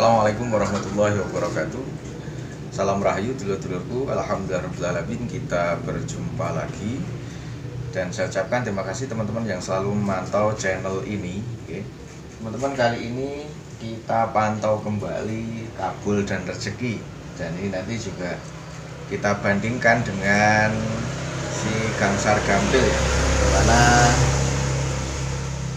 Assalamualaikum warahmatullahi wabarakatuh. Salam rahayu dulur-dulurku. Alhamdulillahirrahmanirrahim. Kita berjumpa lagi. Dan saya ucapkan terima kasih teman-teman yang selalu memantau channel ini. Oke. Teman-teman, kali ini kita pantau kembali kabul dan rezeki. Dan ini nanti juga kita bandingkan dengan si Gangsar Gampil ya. Karena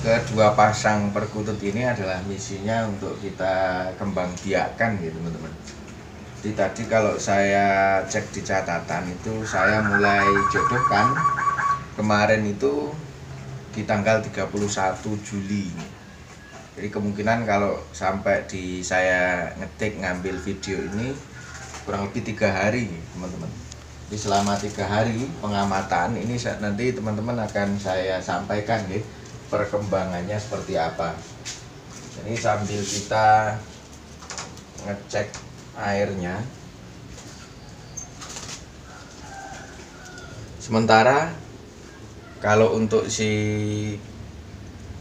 kedua pasang perkutut ini adalah misinya untuk kita kembang biakan gitu teman-teman. Jadi tadi kalau saya cek di catatan itu saya mulai jodohkan kemarin itu di tanggal 31 Juli. Jadi kemungkinan kalau sampai di saya ngetik ngambil video ini kurang lebih 3 hari teman-teman. Jadi selama 3 hari pengamatan ini nanti teman-teman akan saya sampaikan ya, perkembangannya seperti apa. Jadi sambil kita ngecek airnya, sementara kalau untuk si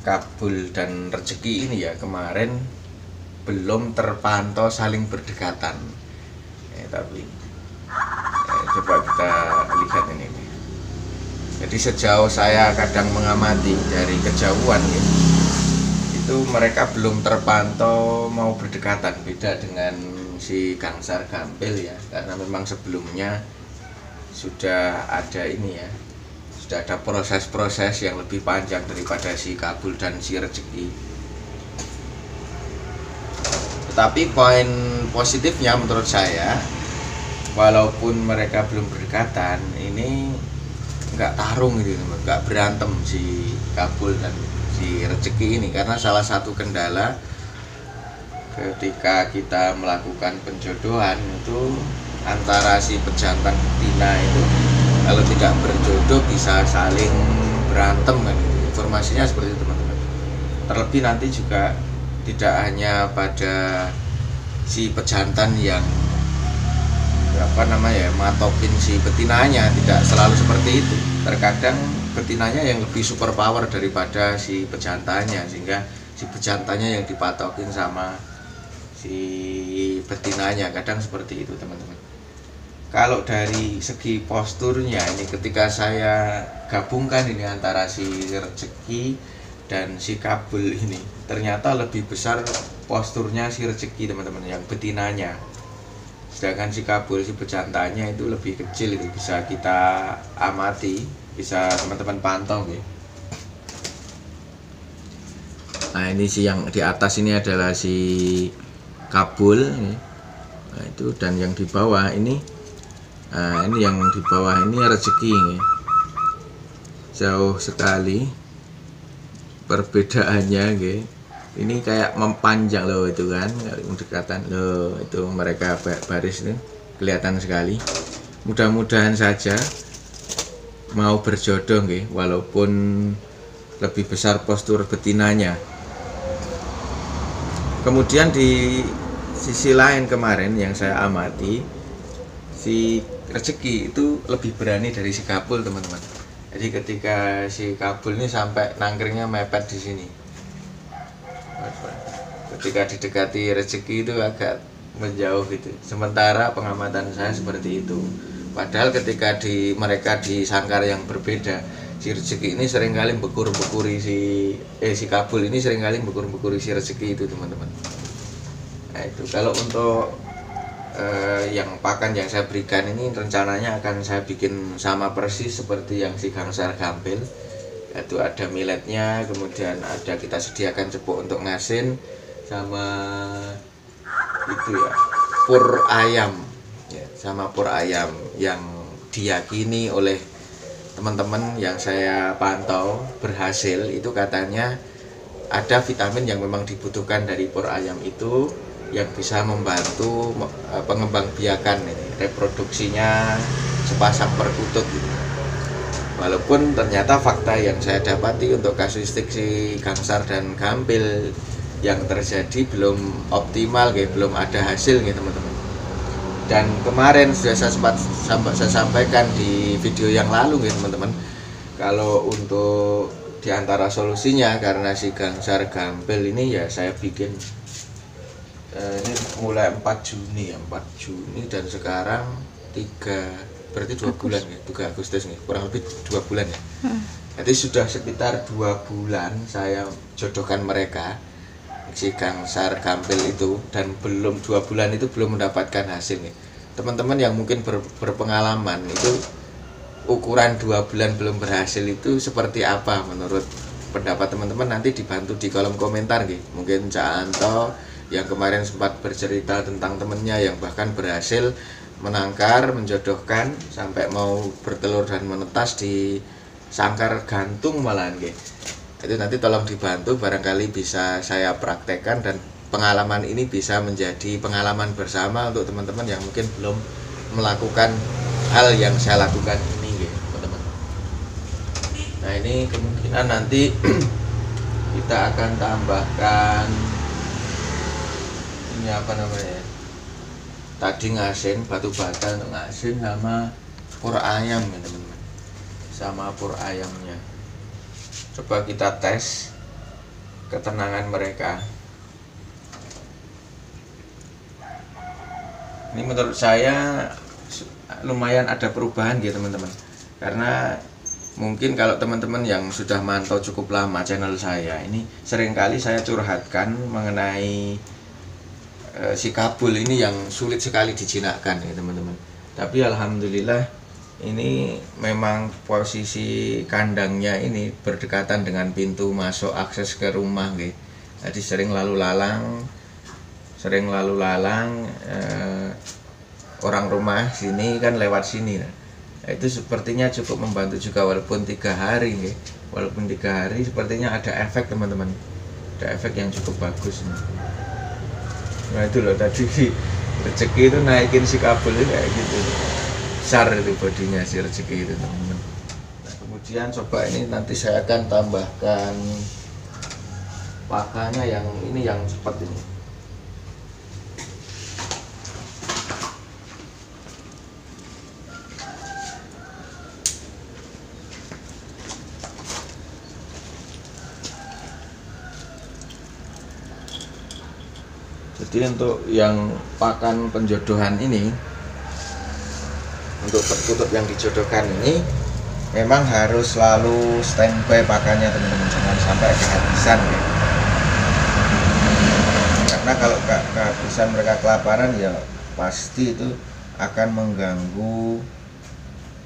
kabul dan rezeki ini ya kemarin belum terpantau saling berdekatan. Tapi coba kita lihat ini. Jadi sejauh saya kadang mengamati dari kejauhan ya, itu mereka belum terpantau mau berdekatan, beda dengan si Gangsar Gampil ya, karena memang sebelumnya sudah ada ini ya, sudah ada proses-proses yang lebih panjang daripada si kabul dan si rezeki. Tetapi poin positifnya menurut saya, walaupun mereka belum berdekatan, ini nggak tarung gitu, nggak berantem si kabul dan si rezeki ini, karena salah satu kendala ketika kita melakukan penjodohan itu antara si pejantan betina itu kalau tidak berjodoh bisa saling berantem kan, informasinya seperti itu teman-teman. Terlebih nanti juga tidak hanya pada si pejantan yang matokin si betinanya, tidak selalu seperti itu. Terkadang betinanya yang lebih super power daripada si pejantannya, sehingga si pejantannya yang dipatokin sama si betinanya, kadang seperti itu teman-teman. Kalau dari segi posturnya ini, ketika saya gabungkan ini antara si rezeki dan si kabul ini, ternyata lebih besar posturnya si rezeki teman-teman, yang betinanya. Sedangkan si kabul, si bejantannya itu lebih kecil, itu bisa kita amati, bisa teman-teman pantau ya. Nah ini si yang di atas ini adalah si kabul ya. Nah itu, dan yang di bawah ini, nah ini yang di bawah ini rezeki ya. Jauh sekali perbedaannya ya. Ini kayak mempanjang loh itu kan, mendekatan loh itu, mereka baris ini kelihatan sekali. Mudah-mudahan saja mau berjodoh nggih, walaupun lebih besar postur betinanya. Kemudian di sisi lain kemarin yang saya amati, si rezeki itu lebih berani dari si kabul teman-teman. Jadi ketika si kabul ini sampai nangkringnya mepet di sini, ketika didekati rezeki itu agak menjauh gitu. Sementara pengamatan saya seperti itu. Padahal ketika mereka di sangkar yang berbeda, si rezeki ini seringkali bekur-bekuri si kabul ini seringkali bekur-bekuri si rezeki itu teman-teman. Nah itu kalau untuk yang pakan yang saya berikan ini rencananya akan saya bikin sama persis seperti yang si Gangsar Gampil. Itu ada milletnya, kemudian ada kita sediakan cepuk untuk ngasin, sama itu ya pur ayam ya, sama pur ayam yang diyakini oleh teman-teman yang saya pantau berhasil. Itu katanya ada vitamin yang memang dibutuhkan dari pur ayam itu, yang bisa membantu pengembang biakan ini, reproduksinya sepasang perkutut gitu. Walaupun ternyata fakta yang saya dapati untuk kasuistik si Gangsar dan Gampil yang terjadi belum optimal, belum ada hasil teman-teman. Dan kemarin sudah saya sampaikan di video yang lalu teman-teman, kalau untuk diantara solusinya, karena si Gangsar Gampil ini ya saya bikin Ini mulai 4 Juni ya, 4 Juni dan sekarang 3, berarti 2 bulan ya, 3 Agustus nih, kurang lebih 2 bulan ya. Jadi sudah sekitar 2 bulan saya jodohkan mereka, si Gangsar Gampil itu, dan belum 2 bulan itu belum mendapatkan hasil nih. Teman-teman yang mungkin berpengalaman itu, ukuran 2 bulan belum berhasil itu seperti apa menurut pendapat teman-teman, nanti dibantu di kolom komentar nih. Mungkin Cak Anto yang kemarin sempat bercerita tentang temennya yang bahkan berhasil menangkar, menjodohkan sampai mau bertelur dan menetas di sangkar gantung malahan nggih. Itu nanti tolong dibantu, barangkali bisa saya praktekkan dan pengalaman ini bisa menjadi pengalaman bersama untuk teman-teman yang mungkin belum melakukan hal yang saya lakukan ini nggih, teman-teman. Nah, ini kemungkinan nanti kita akan tambahkan ini apa namanya, tadi ngasin batu bata untuk ngasin sama pur ayam ya teman-teman, sama pur ayamnya. Coba kita tes ketenangan mereka. Ini menurut saya lumayan ada perubahan gitu teman-teman, karena mungkin kalau teman-teman yang sudah mantau cukup lama channel saya ini, seringkali saya curhatkan mengenai si kabul ini yang sulit sekali dijinakkan ya teman-teman. Tapi alhamdulillah ini memang posisi kandangnya ini berdekatan dengan pintu masuk akses ke rumah gitu. Jadi sering lalu lalang orang rumah sini kan lewat sini. Nah, itu sepertinya cukup membantu juga walaupun 3 hari gitu. Walaupun 3 hari sepertinya ada efek teman-teman, ada efek yang cukup bagus nih. Nah itu loh tadi rezeki itu naikin si kabel itu kayak gitu, besar itu bodinya si rezeki itu teman-teman. Nah, kemudian coba ini nanti saya akan tambahkan pakannya yang ini, yang cepat ini. Jadi untuk yang pakan penjodohan ini, untuk perkutut yang dijodohkan ini memang harus selalu standby pakannya teman-teman, jangan sampai kehabisan ya. Karena kalau kehabisan mereka kelaparan ya pasti itu akan mengganggu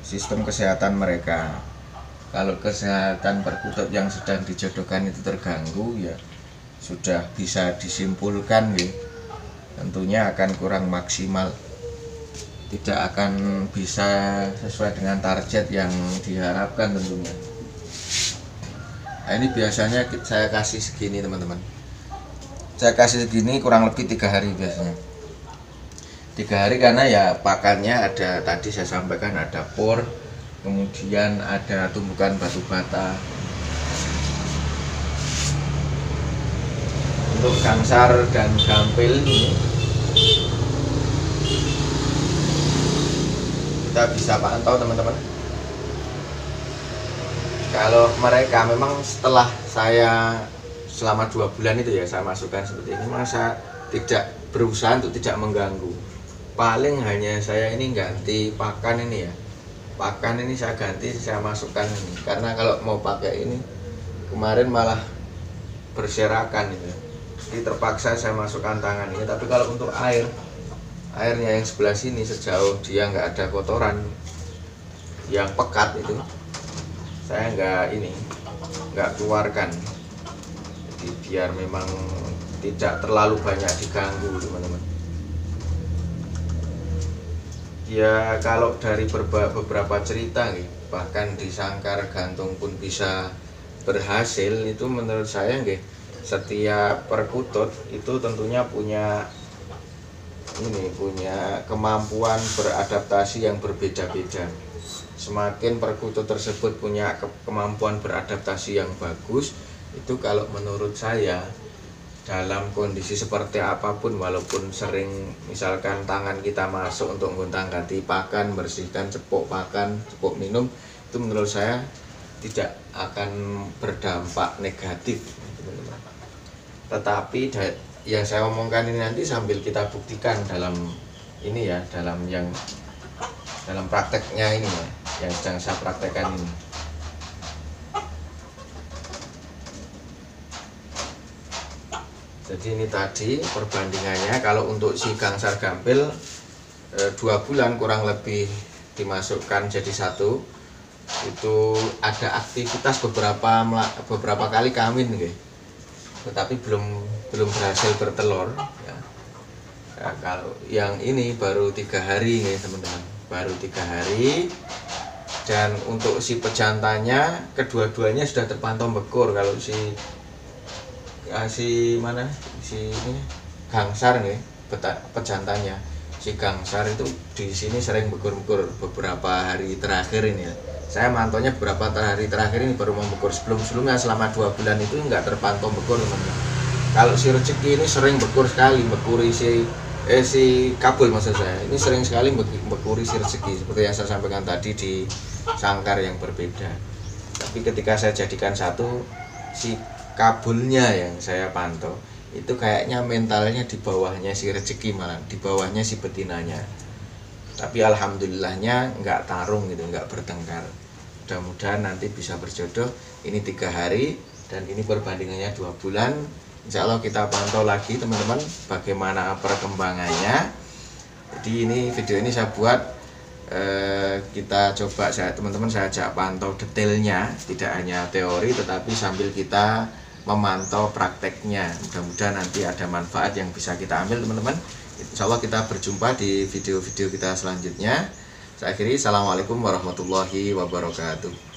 sistem kesehatan mereka. Kalau kesehatan perkutut yang sedang dijodohkan itu terganggu ya sudah bisa disimpulkan ya, tentunya akan kurang maksimal, tidak akan bisa sesuai dengan target yang diharapkan tentunya. Nah, ini biasanya saya kasih segini teman-teman, saya kasih segini kurang lebih 3 hari biasanya. 3 hari karena ya pakannya ada, tadi saya sampaikan ada pur, kemudian ada tumbukan batu bata. Untuk Gangsar dan Gampil ini kita bisa pantau teman-teman. Kalau mereka memang setelah saya selama 2 bulan itu ya saya masukkan seperti ini, masa tidak berusaha untuk tidak mengganggu. Paling hanya saya ini ganti pakan ini ya, pakan ini saya ganti, saya masukkan ini, karena kalau mau pakai ini kemarin malah berserakan gitu. Jadi terpaksa saya masukkan tangan ini. Tapi kalau untuk airnya yang sebelah sini, sejauh dia nggak ada kotoran yang pekat itu, saya nggak keluarkan. Jadi biar memang tidak terlalu banyak diganggu teman-teman. Ya kalau dari beberapa cerita nih, bahkan di sangkar gantung pun bisa berhasil, itu menurut saya nih, setiap perkutut itu tentunya punya kemampuan beradaptasi yang berbeda-beda. Semakin perkutut tersebut punya kemampuan beradaptasi yang bagus, itu kalau menurut saya dalam kondisi seperti apapun, walaupun sering misalkan tangan kita masuk untuk menggonta-ganti pakan, bersihkan cepuk pakan, cepuk minum, itu menurut saya tidak akan berdampak negatif. Tetapi yang saya omongkan ini nanti sambil kita buktikan dalam ini ya, dalam prakteknya ini ya, yang sedang saya praktekkan ini. Jadi ini tadi perbandingannya, kalau untuk si gangsar gampil 2 bulan kurang lebih dimasukkan jadi satu, itu ada aktivitas beberapa kali kawin gitu, tetapi belum berhasil bertelur ya. Nah, kalau yang ini baru 3 hari nih teman-teman, baru 3 hari. Dan untuk si pejantannya kedua-duanya sudah terpantau bekur. Kalau si ini gangsar nih pejantannya, si gangsar itu di sini sering bekur-bekur beberapa hari terakhir ini ya. Saya mantaunya beberapa hari terakhir ini baru membekur. Sebelumnya selama 2 bulan itu nggak terpantau bekur teman-teman. Kalau si rezeki ini sering bekur sekali, bekuri si kabul maksud saya. Ini sering sekali bekuri si rezeki, seperti yang saya sampaikan tadi di sangkar yang berbeda. Tapi ketika saya jadikan satu, si kabulnya yang saya pantau itu kayaknya mentalnya di bawahnya si rezeki, malah di bawahnya si betinanya. Tapi alhamdulillahnya nggak tarung gitu, nggak bertengkar. Mudah-mudahan nanti bisa berjodoh. Ini 3 hari dan ini perbandingannya 2 bulan. Insya Allah kita pantau lagi teman-teman bagaimana perkembangannya. Jadi ini video ini saya buat kita coba, teman-teman saya ajak pantau detailnya, tidak hanya teori tetapi sambil kita memantau prakteknya. Mudah-mudahan nanti ada manfaat yang bisa kita ambil teman-teman. Insya Allah kita berjumpa di video-video kita selanjutnya. Saya akhiri, assalamualaikum warahmatullahi wabarakatuh.